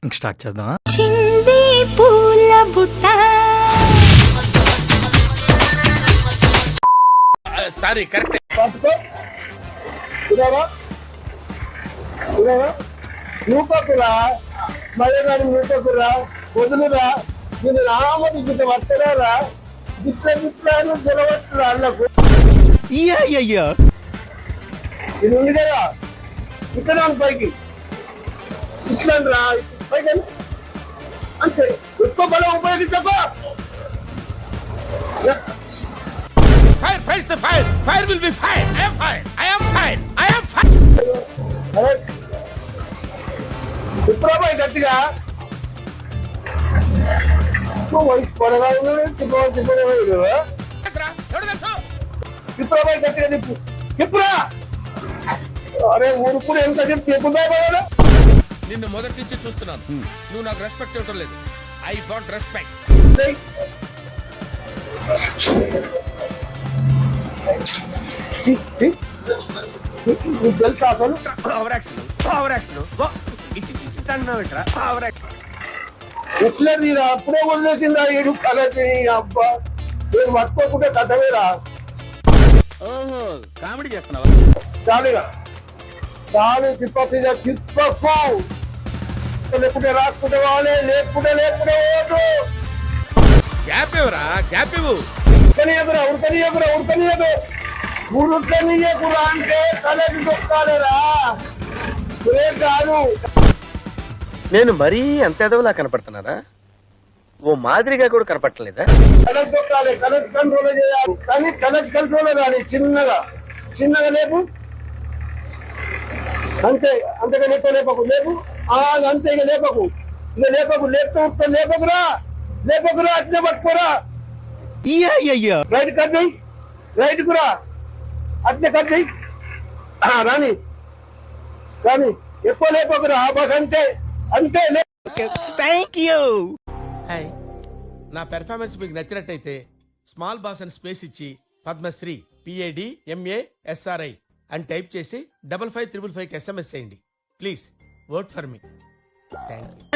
ఇంక స్టార్ట్ చేద్దామా? చింది పూల బుట్ట సారీ కరెక్ట్ నూపకురా మళ్ళీ నూపకురా వదులురా నేను రామది గిట్ట వస్తలేరా గిట్ల గెలవచ్చురా అన్నకు ఇది ఉంది కదా ఇక్కడ పైకి ఇట్లా రా పైకి అంతే ఎక్కువ బలం ఉపయోగించకో fire fire the fire fire will be fire I am fire I am fire I am fire విప్రభాయ్ గట్టిగా వయసు పొడగా విప్రభాయ్ గట్టిగా తిప్పు తిప్పురా అరే ఊరుకుడు ఎంత చెప్పి చెప్పుదా నిన్ను మొదటి నుంచి చూస్తున్నాను నువ్వు నాకు రెస్పెక్ట్ ఇవ్వడం లేదు ఐ వాంట్ రెస్పెక్ట్ తెలుసా అసలు ఎట్లా నేను అప్పుడే వదిలేసిందా ఏడు కలకి అబ్బా నేను పట్టుకోకుంటే కథమేరా కామెడీ చేస్తున్నావా చాలుగా చాలు తిప్పకు లేకుంటే రాసుకుంటే వాళ్ళే లేకుంటే పోదు గ్యాప్ ఇవ్వరా గ్యాప్ ఇవ్వు ఉడకనియకురా ఉడకనియకురా అంటే తలకి దొక్కాలేరా కాదు. నేను మరీ అంత ఎదవలా కనపడుతున్నారా? ఓ మాదిరిగా కూడా కనపడలేదా? కలెక్ట్ దొక్కాలి కలెక్ట్ కంట్రోల్ చేయాలి కానీ కలెక్ట్ కంట్రోల్ కానీ చిన్నగా లేపు అంతే అంతగా ఎక్కువ లేపకు అంతే ఇక లేపకు లేపకురా అట్నే పట్టుకోరా రైట్ కట్ చేయి రైట్ కురా అట్నే కట్ చేయి రాని ఎక్కువ లేపకురా బస్ అంతే థ్యాంక్ యూ. హాయ్ నా పెర్ఫార్మెన్స్ మీకు నచ్చినట్టయితే స్మాల్ బాస్ అని స్పేస్ ఇచ్చి పద్మశ్రీ PADMASRI అని టైప్ చేసి 5555 SMS చేయండి please work for me thank you.